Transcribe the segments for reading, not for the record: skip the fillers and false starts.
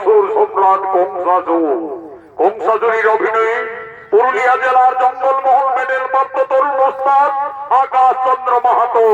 অসুর সম্রাট কংসাজুরির অভিনয়ে পুরুলিয়া জেলার জঙ্গলমহল মেডেল প্রাপ্ত তরুণ ওস্তাদ আকাশ চন্দ্র মাহাতো।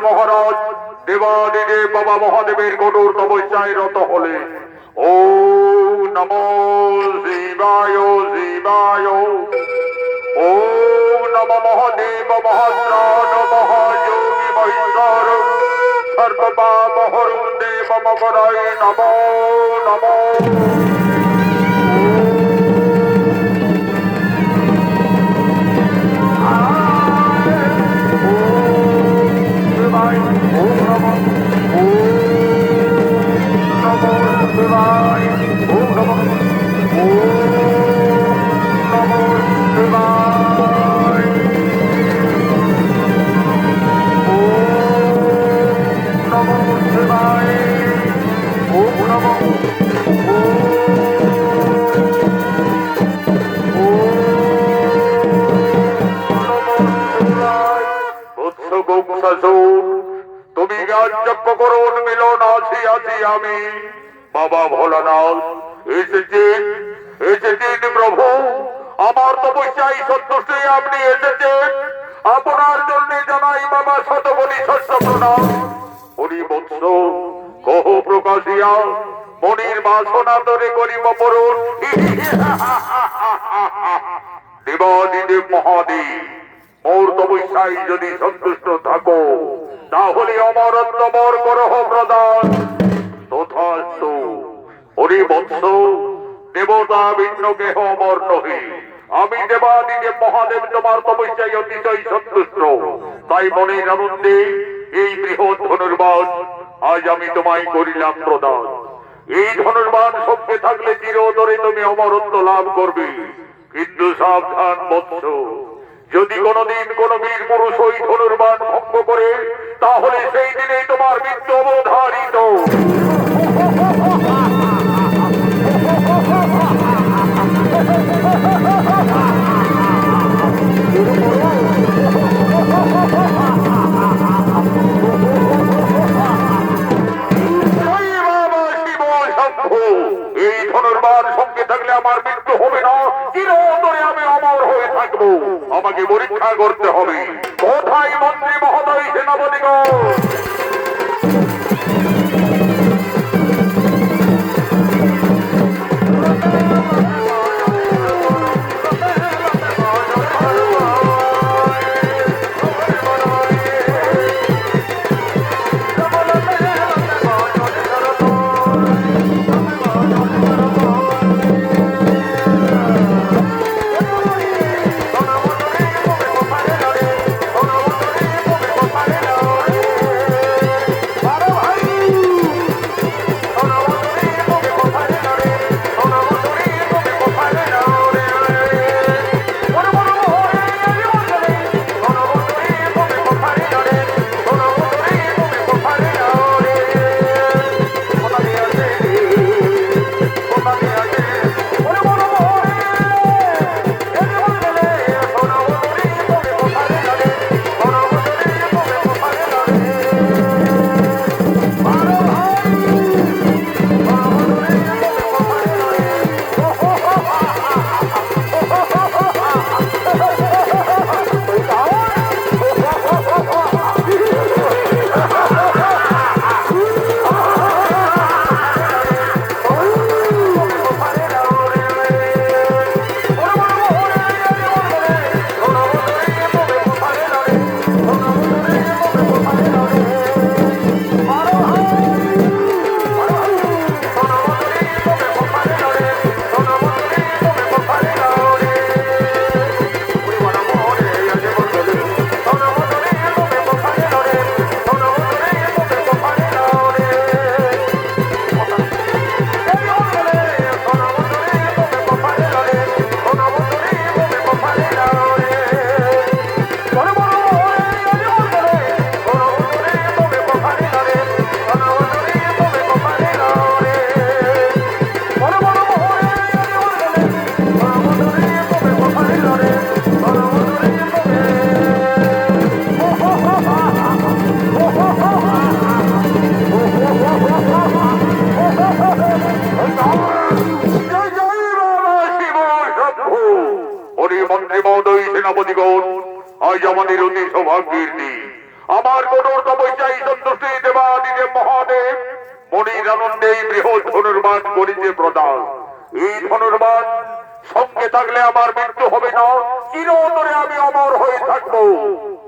মহারাজ দেবাদিদেব বাবা মহাদেবের কঠোর তপস্যায় রত হলে ও নমো শিবায় শিবায় ও নম মহাদেব মহাত্রাণ মহাযোগী মহেশ্বর সর্বপাপ হরণ দেব মকরায় নমো নমো তুমি রাজ্যজ্ঞ করুন মিলন আছি আছি আমি বাবা ভোলানাথ এসেছেন প্রভু আমার তপস্যায় সন্তুষ্ট আপনি এসেছেন আপনার জন্য জানাই বাবা শতবনী শস্য প্রণাম হরি বৎস কহ প্রকাশিয়া মনির বাসনা ধরে করিব পড়ুন দেবাদিদেব মহাদেব মোর তপস্যায় যদি সন্তুষ্ট থাকো তাহলে অমরত্ব বর করহ প্রদান তথাস্তু হরি বৎস দেবতা ভিন্ন কেহ অমর নহে আমি দেবাদিদেব মহাদেব তোমার তপস্যায় অতিশয় সন্তুষ্ট তাই মনের আনন্দে এই বৃহৎ ধনুর্বাণ আজ আমি তোমায় করিলাম প্রদান এই ধনুর্বাণ সঙ্গে থাকলে চিরতরে তুমি অমরত্ব লাভ করবে কিন্তু সাবধান বৎস যদি কোনদিন কোন বীর পুরুষ ওই ধনুর্বাণ ভঙ্গ করে তাহলে সেই দিনেই তোমার মৃত্যু অবধারিত এই ধনুর্বাণ সঙ্গে থাকলে আমার মৃত্যু হবে না চিরতরে আমি অমর হয়ে থাকবো আমাকে পরীক্ষা করতে হবে কোথায় মন্ত্রী মহোদয় সেনাপতিগণ সেনাপতিগণ, আজ আমাদের অতি সৌভাগ্যের দিন। আমার কঠোর তপস্যায় সন্তুষ্টি দেবাদিদেব মহাদেব মনির আনন্দে বৃহৎ ধনুর্বাণ করিতে প্রদান। এই ধনুর্বাণ সঙ্গে থাকলে আমার মৃত্যু হবে না, চিরতরে আমি অমর হয়ে থাকবো।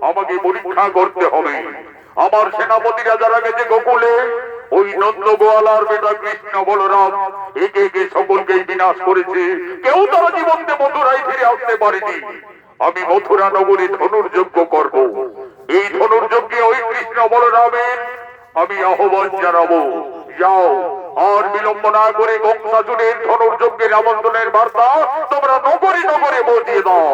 আমাকে পরীক্ষা করতে হবে। আমার সেনাপতিরা যারা গেছে গোকুলে, ওই নন্দ গোয়ালার বেটা কৃষ্ণ বলরাম একে একে সকলকেই বিনাশ করেছে। কেউ তারা জীবনকে মথুরায় ফিরে আসতে পারেনি। আমি মথুরা নগরী ধনুর্যজ্ঞ করব। এই ধনুর্যজ্ঞে ওই কৃষ্ণ বলরামের আমি আহ্বান জানাবো। যাও, আর বিলম্ব না করে কংসাসুরের ধনুর্যজ্ঞের আমন্ত্রণের বার্তা তোমরা নগরে নগরে পৌঁছিয়ে দাও।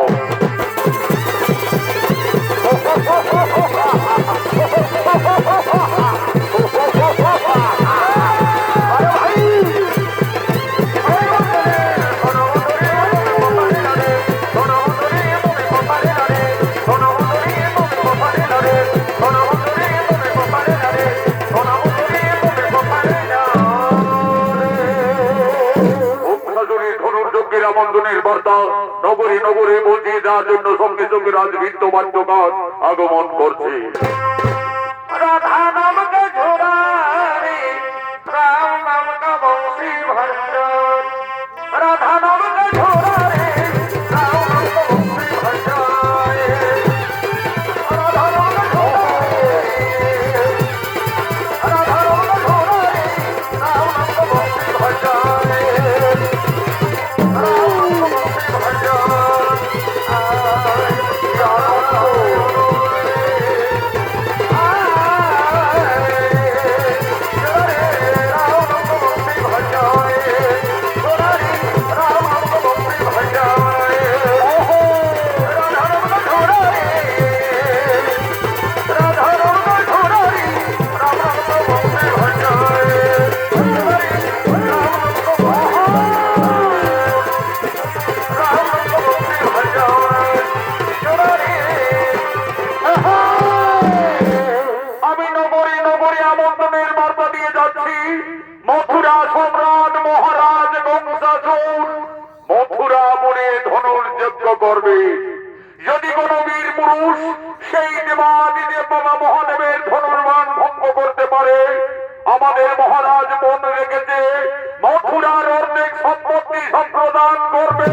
আমন্ত্রণের বার্তা নগরে নগরে পৌঁছিয়ে দেওয়ার জন্য সঙ্গে সঙ্গে রাজবৃত্ত বাদ্যকার আগমন করছে। রাধা নামকে ঝোড়ারে রাম নামকা বংশী ভঞ্জন, রাধা নামকে ঝোড়ারে রাম নামকা বংশী ভঞ্জন, রাধা নামকে ঝোড়ারে রাধা নামকে ঝোড়ারে রাম নামকা বংশী ভঞ্জন। মথুরা সম্রাট মহারাজ কংসাসুর মথুরাপুরে ধনুর্যজ্ঞ করবে। যদি কোন বীর পুরুষ সেই দেবাদিদেব বাবা মহাদেবের ধনুর্বাণ ভঙ্গ করতে পারে, আমাদের মহারাজ মন রেখেছে মথুরার অর্ধেক সম্পত্তি সম্প্রদান করবে।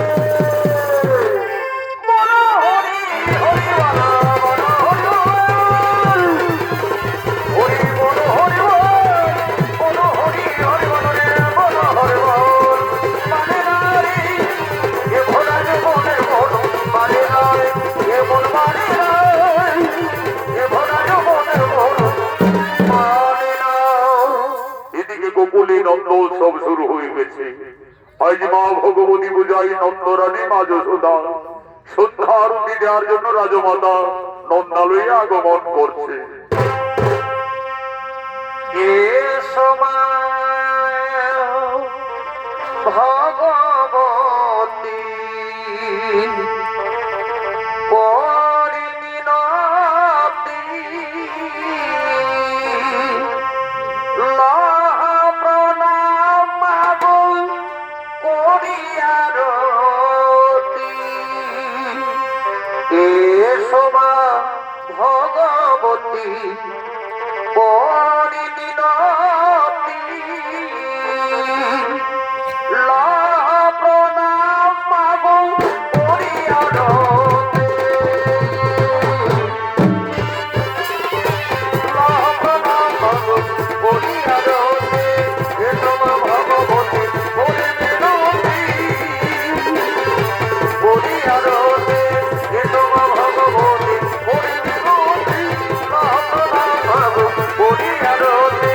নন্দ উৎসব শুরু হয়ে গেছে। আজ মা ভগবতী পূজায় নন্দরানী মা যশোদা সন্ধ্যা আরতি দেওয়ার জন্য রাজমাতা নন্দালয়ে আগমন করছে। ভগবতী ভগবতী পরিণতি লাহ প্রণাম মাগো পরিয়ারতে, লাহ প্রণাম মাগো পরিয়ারতে, হে তোমা ভগবতী পরিণতি পরিয়ারতে, হে তোমা ভগবতী পরিণতি লাহ প্রণাম মাগো পরিয়ারতে।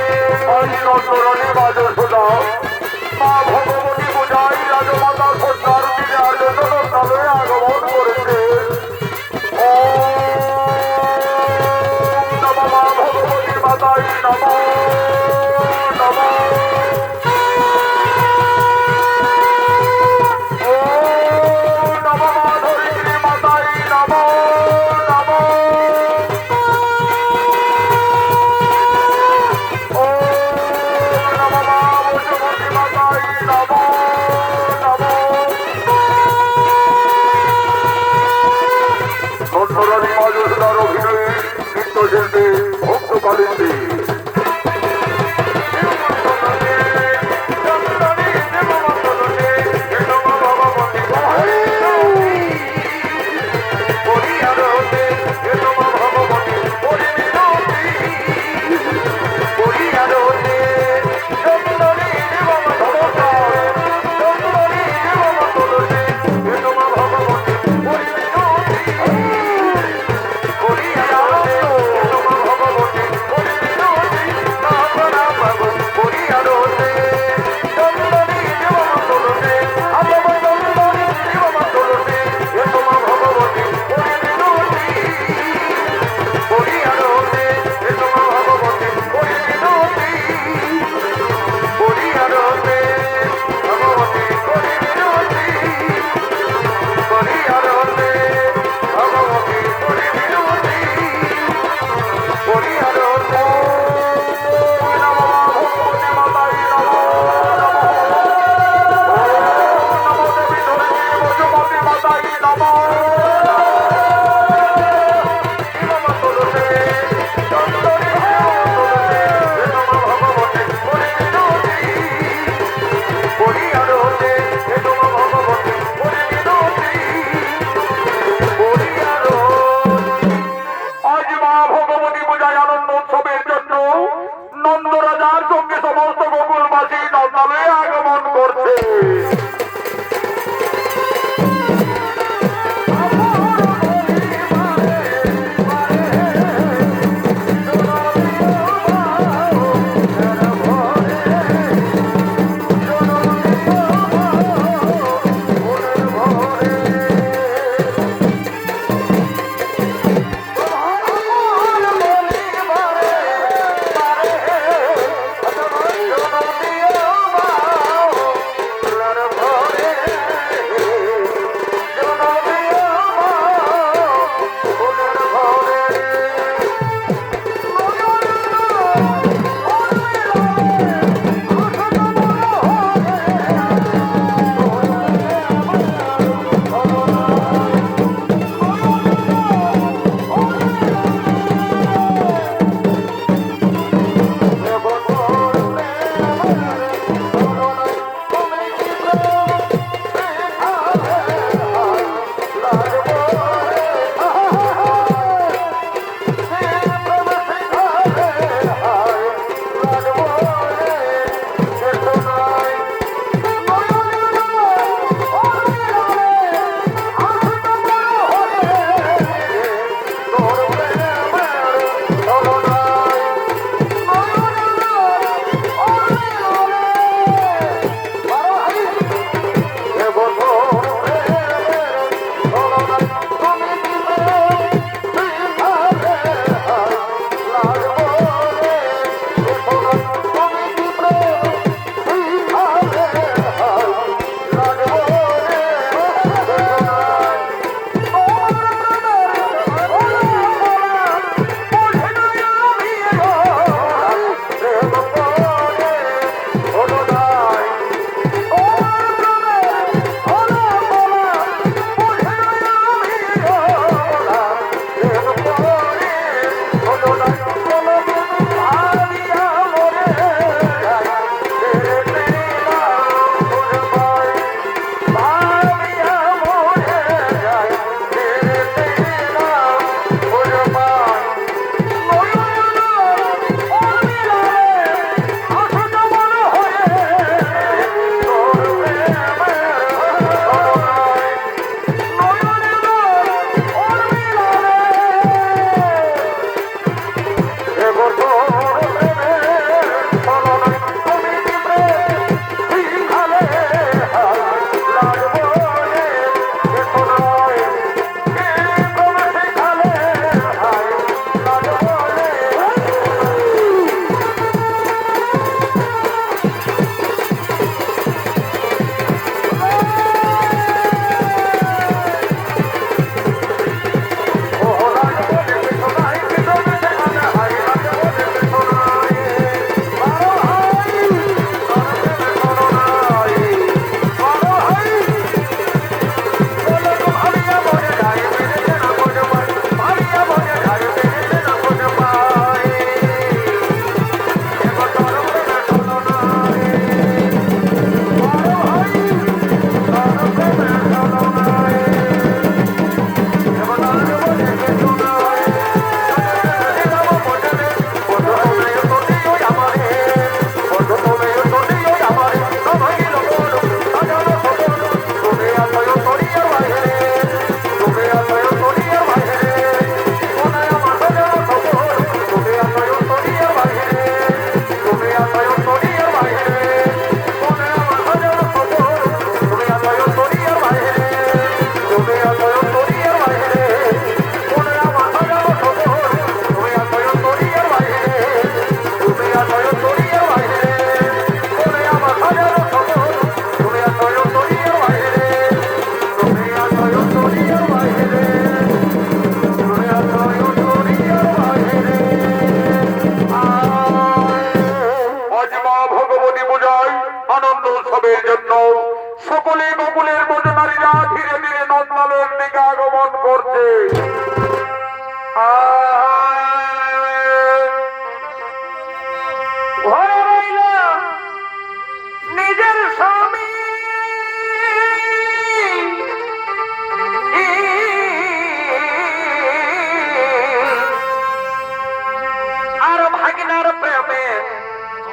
রত্নরানী মাজুদার অভিনয়ে নৃত্যশিল্পী ভক্ত কালিন্দী।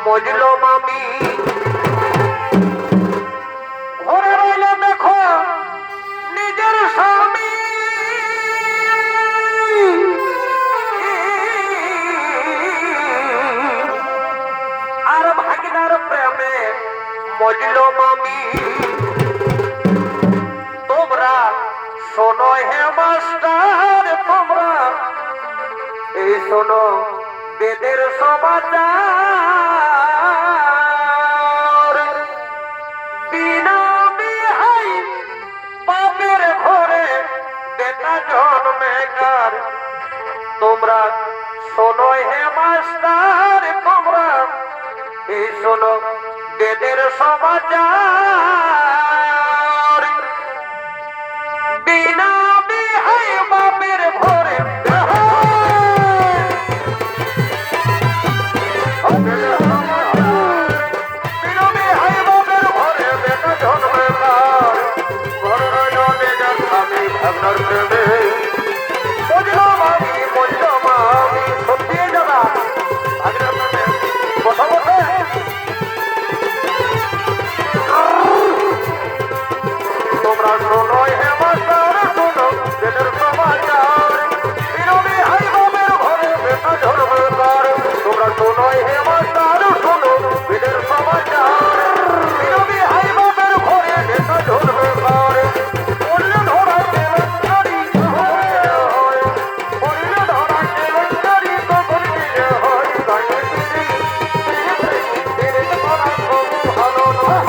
মজলো মামি ঘরে রইলে দেখো নিজের স্বামী আর ভাগিনার প্রেমে মজলো মামি তোমরা শোনো হে মাস্টার তোমরা এই শোনো বেদের সমাচার বিনা বিহাই বাপের ঘরে বেটা জন্মেকার তোমরা শোনো হে মাস্টার তোমরা এই শোনো বেদের সমাচার বিনা বিহাই বাপের ঘরে তোমরা শোনো হে মাস্টার শোনো বেদের সমাচার বিনবী হাই বাবের ঘরে বেটা জন্মকার তোমরা শোনো হে মাস্টার শোনো বেদের সমাচার বিনবী হাই বাবের ঘরে বেটা জন্মকার বললে ধরা কেলেঙ্কারি বললে ধরা কেলেঙ্কারি তো করতে হয় গায়ে তিরি ধরা কবু ভালো নয়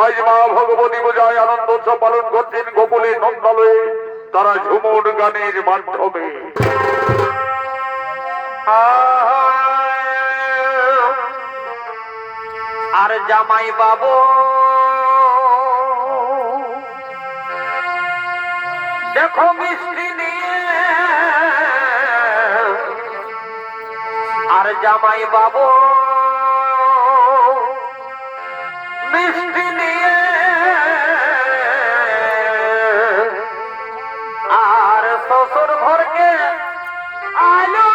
আজ মা ভগবতী পূজায় আনন্দ উৎসব পালন করছেন গোকুলে নন্দালয়ে তারা ঝুমুর গানের মাধ্যমে। আর জামাই বাবু দেখো মিষ্টি নিয়ে আর জামাই বাবু মিষ্টি নিয়ে আর শ্বশুর ঘরকে আলো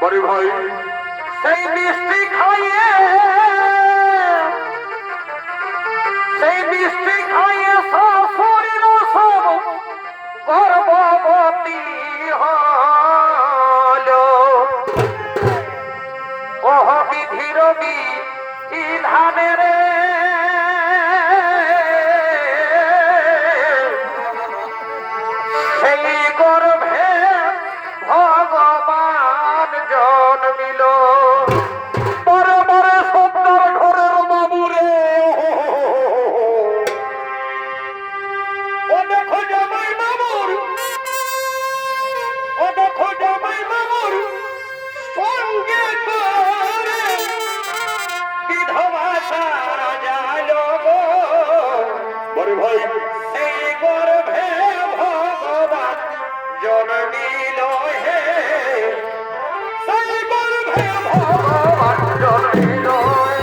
বড় ভাই সেই গতি হলো ওহ বিধির বিধানের সেই গর্ভে ভগবান জন্মিল বড় বড় সত্তর ঘরের বাবুরে ও দেখো জামাই বাবুর ও দেখো জামাই বাবুর সঙ্গে করে বিধবা সারা জালো গো বড় ভাই এই গর্ভে ভগবান জন্মিল হে সেই গর্ভে ভগবান জন্মিল হে।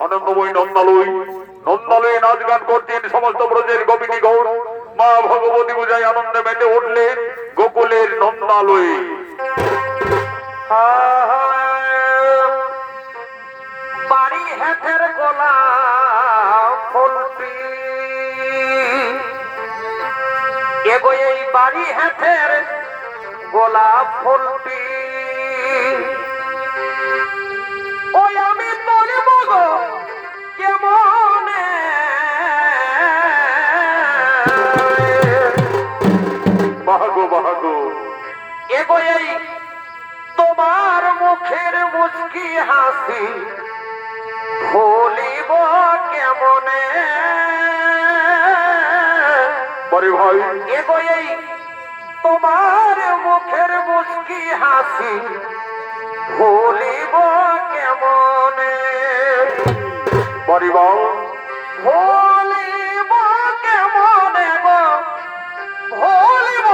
আনন্দময়ী নন্দালয় নন্দালয়ে নাচ গান করতেন সমস্ত ব্রজের গোপিনী গৌর মা ভগবতী পূজায় আনন্দে মেতে উঠলেন গোকুলের নন্দালয়ে বাড়ি হেথের গোলা ফুলটি এগো এই বাড়ি হেথের গোলাপ ফুলটি ওই আমি তোরে মগো কেমনে বাহাগো বাহাগো এগো এই তোমার মুখের মুচকি হাসি ভুলিব কেমনে বড় ভাই এগো এই তোমার মুখের মুচকি হাসি ভুলিব কেমনে পরিবার ভুলিব কেমনে গো ভুলিব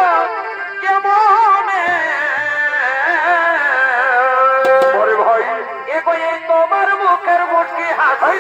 কেমনে বড় ভাই এগো এই তোমার মুখের মুচকি হাসি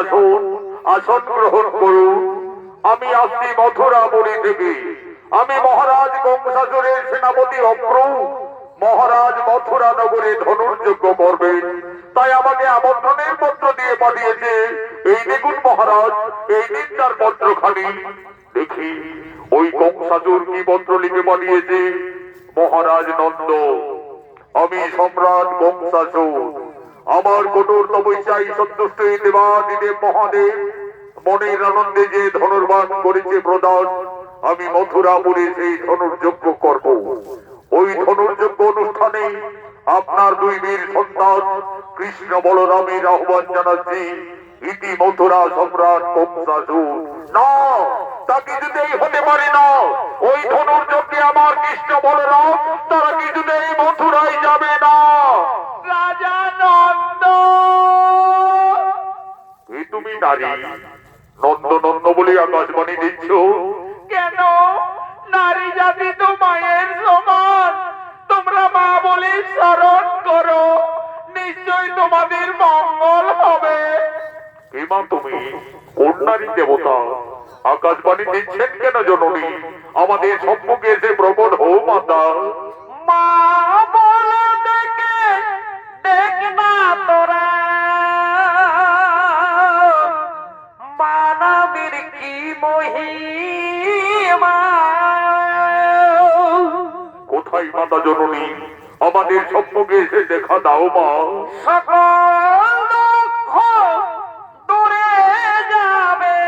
আসুন, আসন গ্রহণ করুন। আমি আসছি মথুরাপুরী থেকে। আমি মহারাজ কংসাসুরের সেনাপতি অপ্র। মহারাজ মথুরা নগরে ধনুর্যজ্ঞ করবেন, তাই আমাকে আমন্ত্রণের পত্র দিয়ে পাঠিয়েছে। এই দেখুন মহারাজ, এই দিন তার পত্রখানি। দেখি ওই কংসাসুর কি পত্র লিখে পাঠিয়েছে। মহারাজ নন্দ, আমি সম্রাট কংসাসুর। আমার কঠোর তপস্যায় সন্তুষ্ট দেবাদিদেব মহাদেব মনের আনন্দে যে ধনুর্বাণ করেছে প্রদান, আমি মথুরাপুরে সেই ধনুর্যজ্ঞ করব। ওই ধনুর্যজ্ঞ অনুষ্ঠানে আপনার দুই বীর সন্তান কৃষ্ণ বলরামের আহ্বান জানাচ্ছি। ইতি মথুরা সম্রাট কংসাসুর। না, তা কিছুতেই হতে পারে না। ওই ধনুর্যজ্ঞে আমার কৃষ্ণ বলরাম তারা কিছুতেই মথুরায় যাবে না। রাজা নন্দ, এই তুমি নারী, নন্দ নন্দ বলে আকাশবাণী দিচ্ছ কেন? নারী জাতি তো মায়ের সমান। তোমরা মা বলে স্মরণ করো, নিশ্চয় তোমাদের মঙ্গল হবে। কে মা তুমি? কোন নারী দেবতা? আকাশবাণী দিচ্ছেন কেন জননী? আমাদের সম্মুখে এসে প্রবল হও মাতা। মা বলে ডেকে দেখ না তোরা, মানবীর কি মহিমা। কোথায় মাতা জননী? আমাদের সম্মুখে এসে দেখা দাও মা। সকল দুঃখ দূরে যাবে,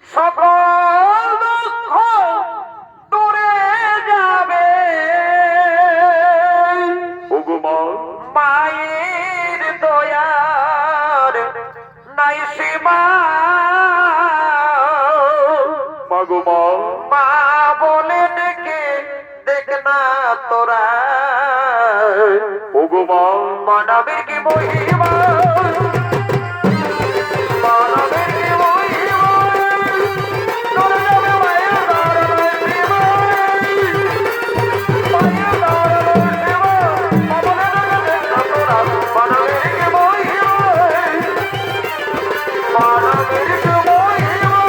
সকল দুঃখ দূরে যাবে। ওগো মা, মায়ের দয়ার নাই সীমা। মাগো মা, মা বলে ডেকে দেখ না তোরা, ওগো মা, মানবের কি মহিমা, মানবের কি মহিমা। তোরা যাবে মায়ের দ্বারে সীমা, মায়ের দ্বারে সীমা। মা বলে ডেকে দেখ না তোরা, মানবের কি মহিমা, মানবের কি মহিমা।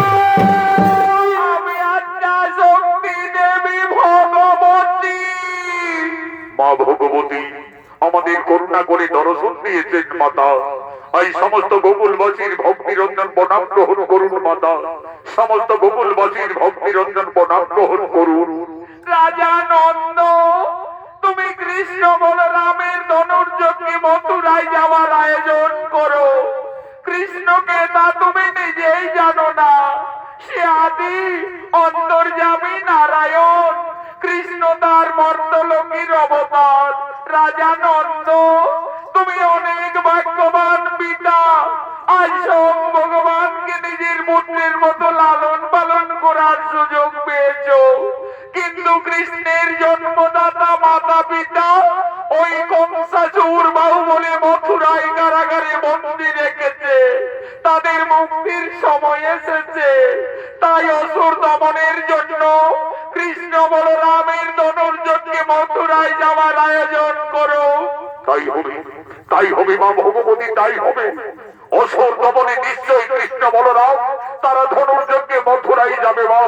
আমি আজ্ঞা শক্তি দেবী ভগবতী। মা ভগবতী, আমাদের করুণা করে দর্শন দিয়েছেন মাতা। এই সমস্ত গোকুলবাসীর ভক্তিরঞ্জন প্রণাম গ্রহণ করুন মাতা। সমস্ত গোকুলবাসীর ভক্তিরঞ্জন প্রণাম গ্রহণ করুন। রাজা নন্দ, তুমি কৃষ্ণ বলরামের ধনুর্যজ্ঞে মথুরায় যাওয়ার আয়োজন করো। কৃষ্ণকে তা তুমি নিজেই জানো না। সে আদি অন্তর্যামী নারায়ণ। কৃষ্ণ তার মর্তলোকীর অবতার। রাজা নন্দ, তুমি অনেক ভাগ্যবান পিতা। আজ স্বয়ং ভগবানকে নিজের পুত্রের মতো লালন পালন করার সুযোগ পেয়েছো। কিন্তু কৃষ্ণের জন্মদাতা মাতা পিতা ওই কংসাসুর বাহুবলে মথুরায় কারাগারে বন্দী রেখেছে। তাদের মুক্তির সময় এসেছে। তাই অসুর দমনের জন্য কৃষ্ণ বলরামের ধনুর্যজ্ঞে মথুরায় যাওয়ার আয়োজন করো। তাই হবে, তাই হবে মা ভগবতী, তাই হবে। অসুর দমনে নিশ্চয়ই কৃষ্ণ বলরাম তারা ধনুর্যজ্ঞে মথুরাই যাবে মা,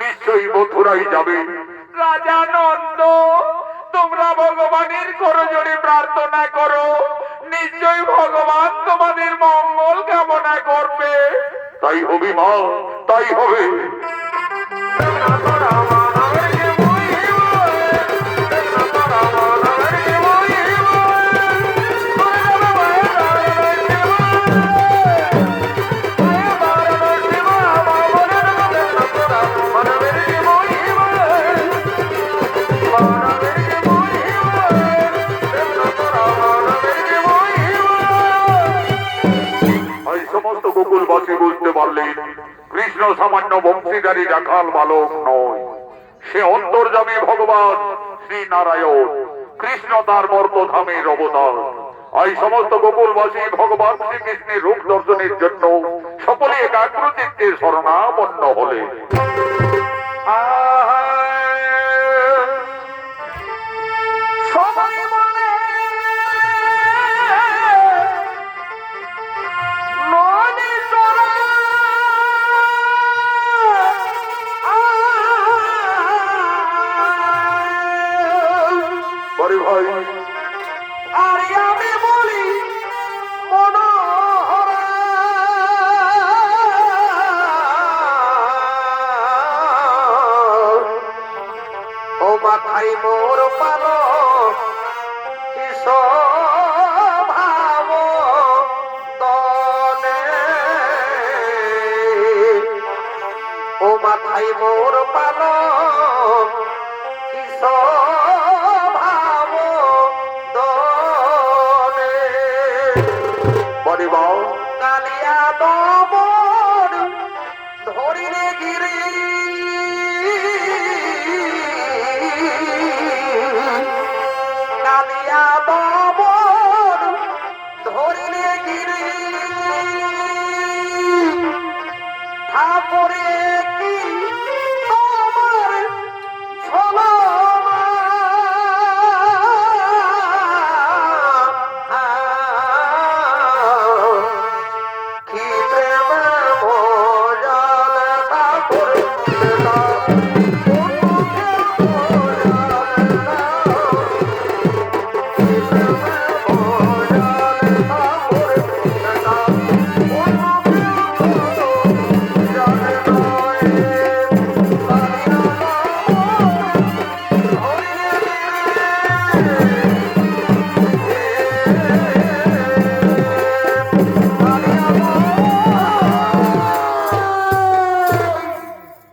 নিশ্চয়ই মথুরাই যাবে। রাজা নন্দ, তোমরা ভগবানের করজোড়ে প্রার্থনা করো, নিশ্চয়ই ভগবান তোমাদের মঙ্গল কামনা করবে। তাই হবে মা, তাই হবে। এই সমস্ত গোকুলবাসী বুঝতে পারলেন কৃষ্ণ সামান্য বংশীধারী রাখাল বালক নয়, সে অন্তর্যামী ভগবান শ্রী নারায়ণ। কৃষ্ণ তার মর্তধামের অবতার। এই সমস্ত গোকুলবাসী ভগবান শ্রীকৃষ্ণের রূপ দর্শনের জন্য সকলে একাগ্র চিত্তে শরণাপন্ন হলেন। সবাই বলে মাথায় মোর পালক কি স্বভাব দনে বলিবাও কালিয়া দমন ধরিলে গিরি কালিয়া দমন ধরিলে গিরি ঠাকুরে কি তোমার ছলনা কি প্রেম মোজাল ঠাকুর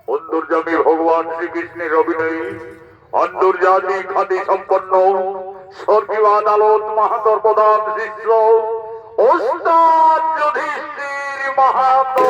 অন্তর্যামী ভগবান শ্রীকৃষ্ণের অভিনয়ী অন্তর্জাতিক খ্যাতি সম্পন্ন স্বর্গীয় আদালত মাহাতর প্রধান শিষ্য ওস্তাদ যুধিষ্ঠির মাহাতো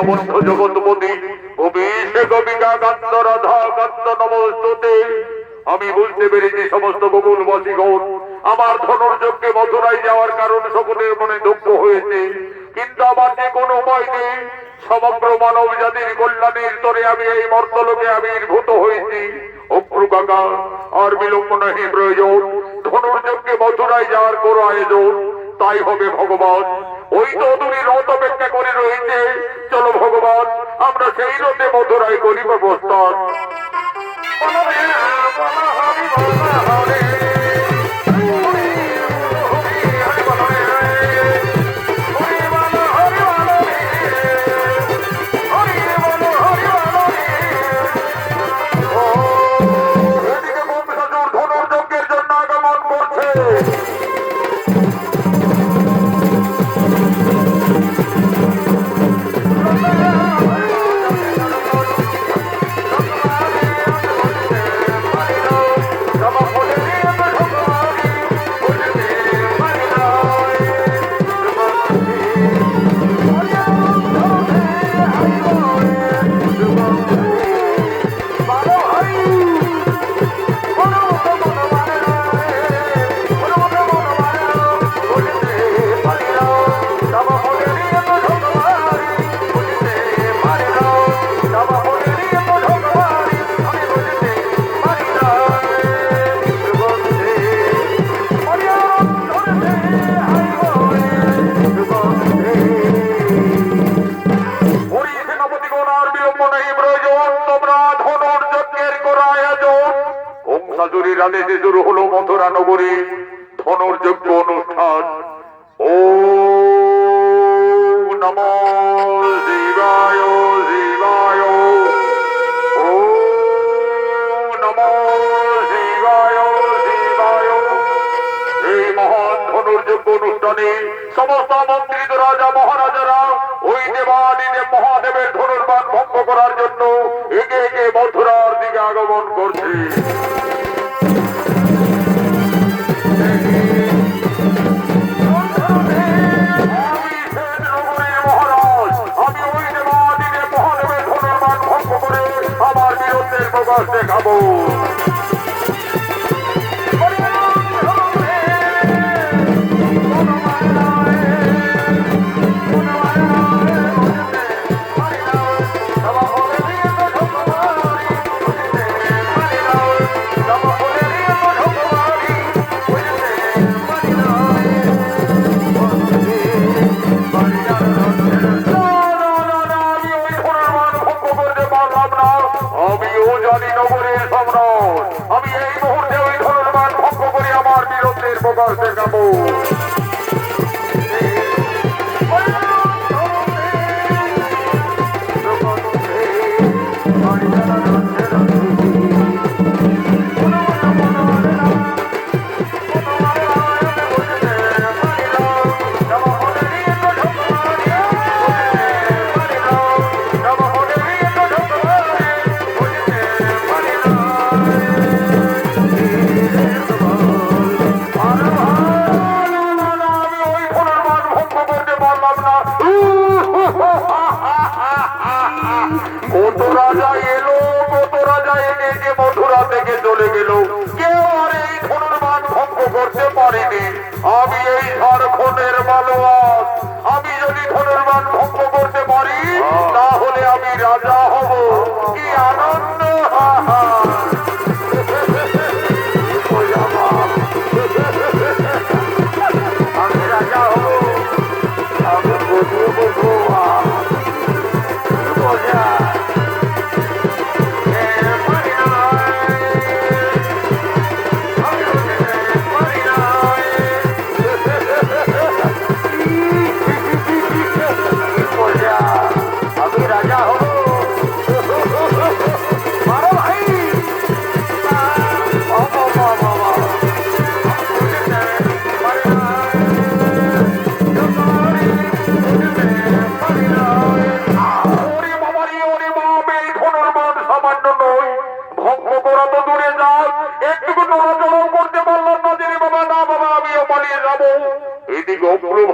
অবন্ধ জগৎপতি অভিষেক কবিকা কান্ত রাধা কান্ত নমস্তুতে। আমি বুঝতে পেরেছি সমস্ত গোকুলবাসীগণ আমার ধনুর্যজ্ঞে মথুরায় যাওয়ার কারণ সকলের মনে দুঃখ হয়েছে, কিন্তু আমার যে কোনো উপায় নেই। সমগ্র মানব জাতির কল্যাণের তরে আমি এই মর্তলোকে আবির্ভূত হয়েছি। অপ্রু কাকা, আর বিলম্ব নাহি প্রয়োজন। ধনুর্যজ্ঞে মথুরায় যাওয়ার কোনো আয়োজন তাই হবে ভগবান। ওই তো দূরে রথ অপেক্ষা করে রয়েছে। চলো ভগবান, আমরা সেই রথে মথুরায় করিব প্রস্থান। এদিকে বংশাসুর ধনুর্যজ্ঞের জন্য আগমন করছে। আদেশে শুরু হলো মথুরা নগরী ধনুর্যজ্ঞ অনুষ্ঠান। ও নমো শিবায় শিবায়, ও নমো শিবায় শিবায়। এই মহান ধনুর্যজ্ঞ অনুষ্ঠানে সমস্ত মন্ত্রিত রাজা মহারাজারা ওই দেবাদিদেব মহাদেবের ধনুর্বাণ ভঙ্গ করার জন্য একে একে মথুরার দিকে আগমন করছে। আমার বীরত্বের প্রকাশ দেখাবো। আমিও জানি নগরের সম্রাট, আমি এই মুহূর্তে ওই ধনুর্বাণ ভঙ্গ করে আমার বীরত্বের প্রকাশ দেখাবো। কত রাজা এলো, কত রাজা এনে যে মথুরা থেকে চলে গেল, কেউ আর এই ধনুর্বাণ ভঙ্গ করতে পারেনি। আমি এই ঝাড়খণ্ডের মালোয়ার, আমি যদি ধনুর্বাণ ভঙ্গ করতে পারি তাহলে আমি রাজা হব। কি আনন্দ! আমি রাজা হব, আমি বসে বসবো।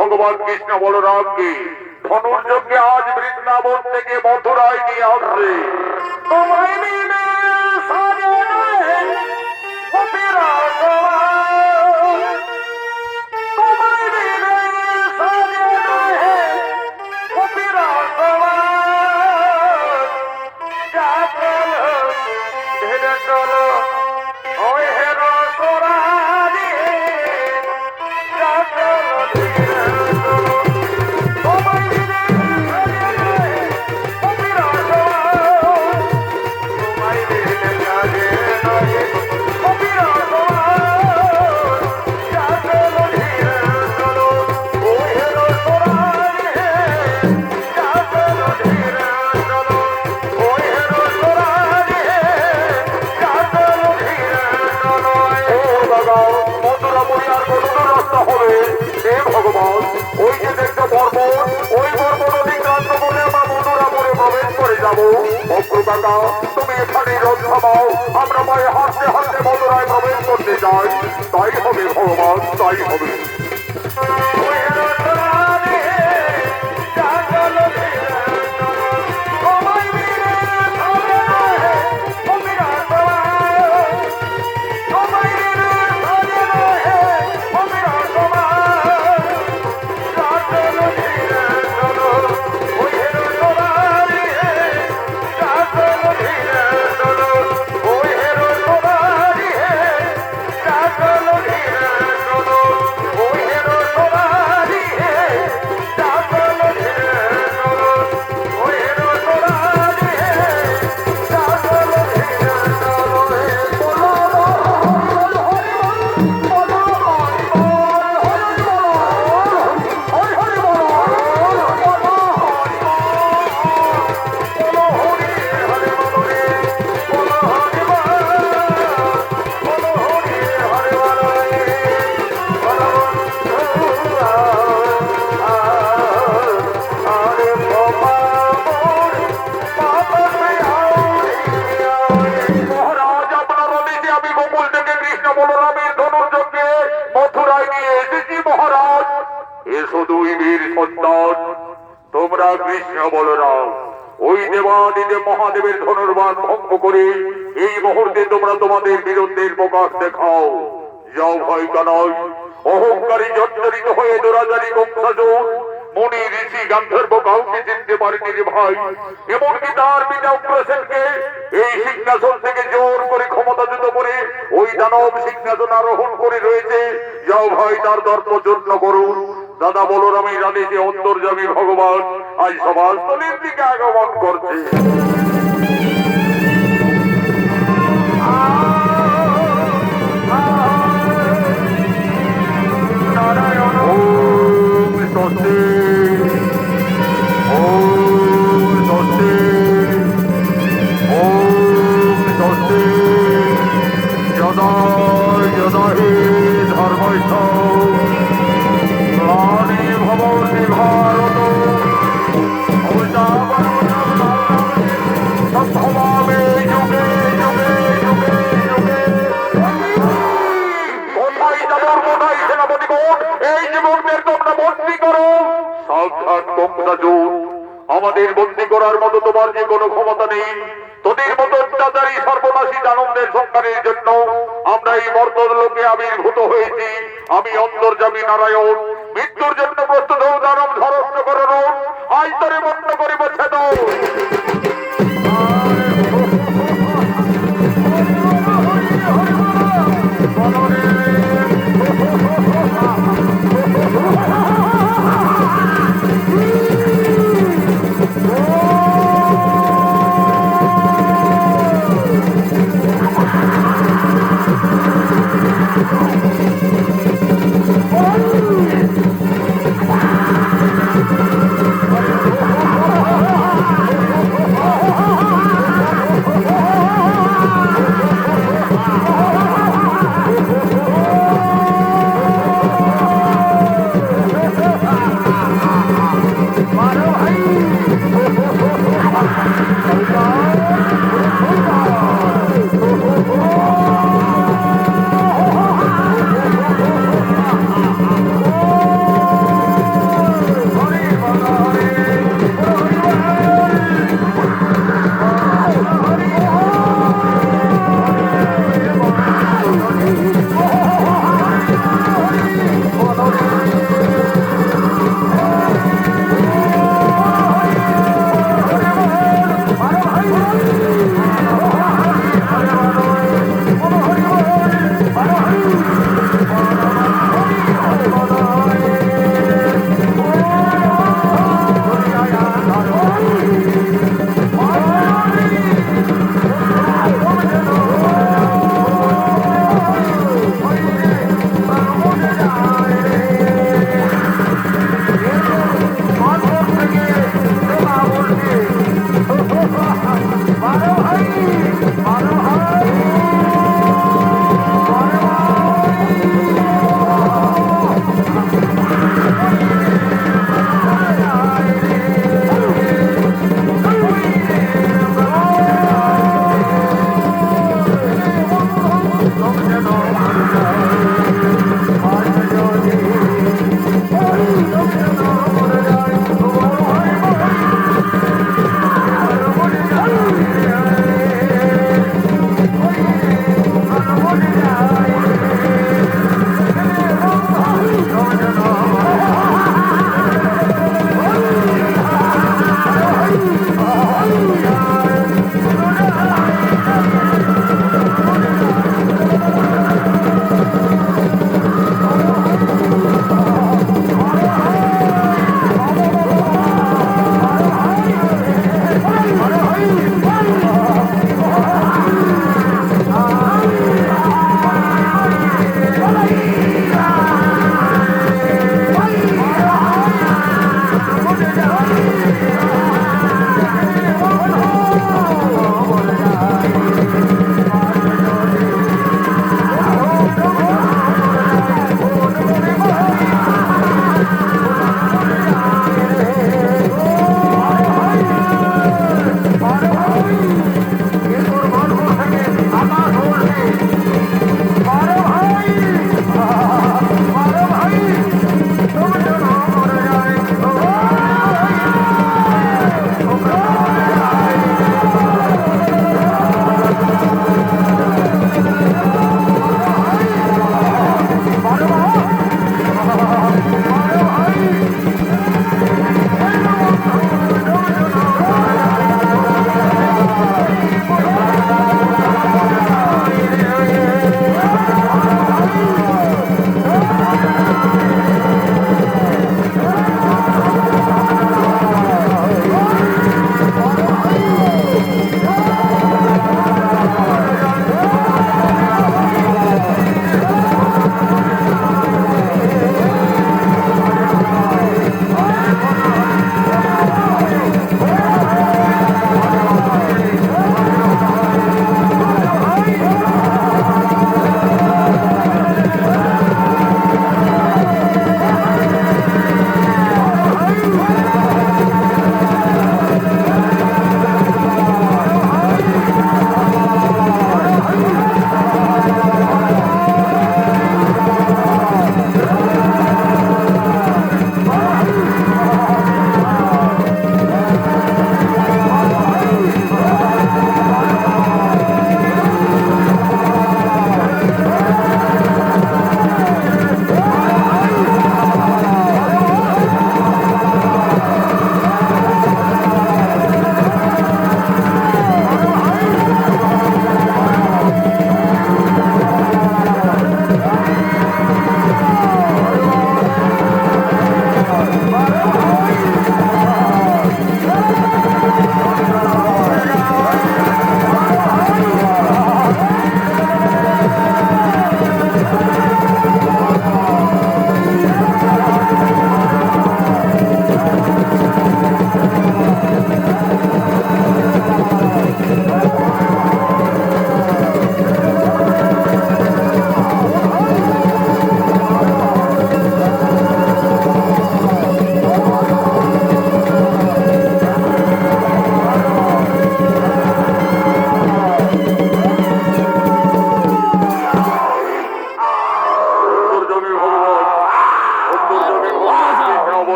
ভগবান কৃষ্ণ বলরামকে ধনুর্যজ্ঞে আজ বৃন্দাবন থেকে মথুরায় নিয়ে আসবে। তোমায় মিলে সাজানো গোপীরা সবাই, তোমায় মিলে সাজানো গোপীরা সবাই, যা চলো ধীরে চলো ওই হেরো সোরারি, যা চলো ধীরে চলো, তোমায় মিলে সাজানো গোপীরা সবাই, তোমায় মিলে সাজানো গোপীরা সবাই, যা চলো ধীরে চলো ওই হেরো সোরারি, যা চলো ধীরে চলো ওই হেরো সোরারি, যা চলো ধীরে চলো। ও দাদা, মথুরাপুরি আর কত দূর রাস্তা হবে? হে ভগবান, ওই যে দেখছো পর্বত, ওই পর্বত অতিক্রান্ত করে আমরা মথুরাপুরে প্রবেশ করে যাবো। অগ্র কাকা, তুমি এখানে রথ থামাও, আমরা পায়ে হাঁটতে হাঁটতে মথুরায় প্রবেশ করতে যাই। তাই হবে ভগবান, তাই হবে। ওই হেরো সোরারি, যা চলো ধীরে চলো, তোমায় মিলে সাজানো গোপীরা সবাই, তোমায় মিলে সাজানো গোপীরা সবাই, যা চলো ধীরে চলো ওই হেরো সোরারি, যা চলো ধীরে চলো ওই হেরো সোরারি, যা চলো ধীরে চলো ওই হেরো সোরারি, যা চলো ধীরে চলো ওই হেরো সোরারি, যা চলো ধীরে চলো। মহারাজ, আপনার অতীতে আমি গোকুল থেকে কৃষ্ণ বলরামের ধনুর্যজ্ঞে মথুরায় নিয়ে এসেছি মহারাজ। এসো দুই বীর সন্তান, তোমরা কৃষ্ণ বলরাম, ওই দেবাদিদেব মহাদেবের ধনুর্বাণ ভঙ্গ করে এই মুহূর্তে তোমরা তোমাদের বীরত্বের প্রকাশ দেখাও। যাও ভাই কানয়, অহংকারী জর্জরিত হয়ে দুরাচারী বংশাজন মুনি ঋষি গান্ধর্ব কাউকে চিনতে পারেনি রে ভাই। এমনকি তার পিতা উগ্রসেনকে এই সিংহাসন থেকে জোর করে ক্ষমতাচ্যুত করে ওই দানব সিংহাসন আরোহণ করে রয়েছে। যাও ভাই, তার দর্প যত্ন করুন। দাদা বলরামের আদেশে অন্তর্যামী ভগবান আজ সভাস্থলীর দিকে আগমন করছে। নারায়ণ ওম স্বস্তি, ওম স্বস্তি, ওম স্বস্তি। যদা যদা হি ধর্মস্থ গ্লানির্ভবতি ভারত সম্ভবামে যুগে যুগে যুগে যুগে। কোথায় যাদুর কোথায় সেনাপতিগণ, এই যুবকদের তোমরা বন্দী করো। সাবধান কংসাসুর, আমাদের বন্দী করার মতো তোমার যে কোনো ক্ষমতা নেই। তোদের মতো অত্যাচারী সর্বনাশী দানবদের সংহারের জন্য আমরা এই মর্তদ লোকে আবির্ভূত হয়েছি। আমি অন্তর্যামী নারায়ণ, মৃত্যুর জন্য প্রস্তুত হও দানব ধ্বংস করো। আজ তোরে বন্ধ করিব ছেদ।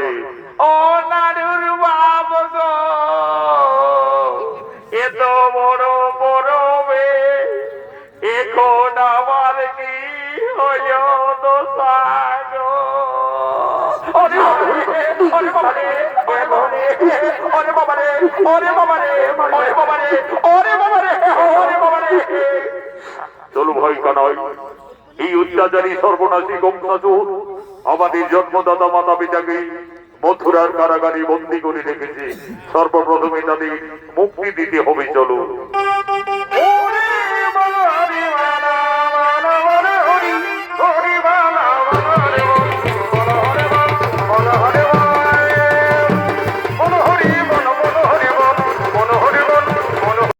করে। ও নারুর বাপ গো, এত বড় বড় মেয়ে, এখন আমার কি হইল দশা গো? ওরে বাবা রে, ওরে বাবা রে, ওরে বাবা রে, ওরে বাবা রে, ওরে বাবা রে, ওরে বাবা রে, ওরে বাবা রে। চলো ভয় কানাই, এই অত্যাচারী সর্বনাশী গমসাসুর আমাদের জন্মদাতা মাতা পিতাকে মথুরার কারাগারে বন্দী করে রেখেছে। সর্বপ্রথমে তাদের মুক্তি দিতে হবে। চলো।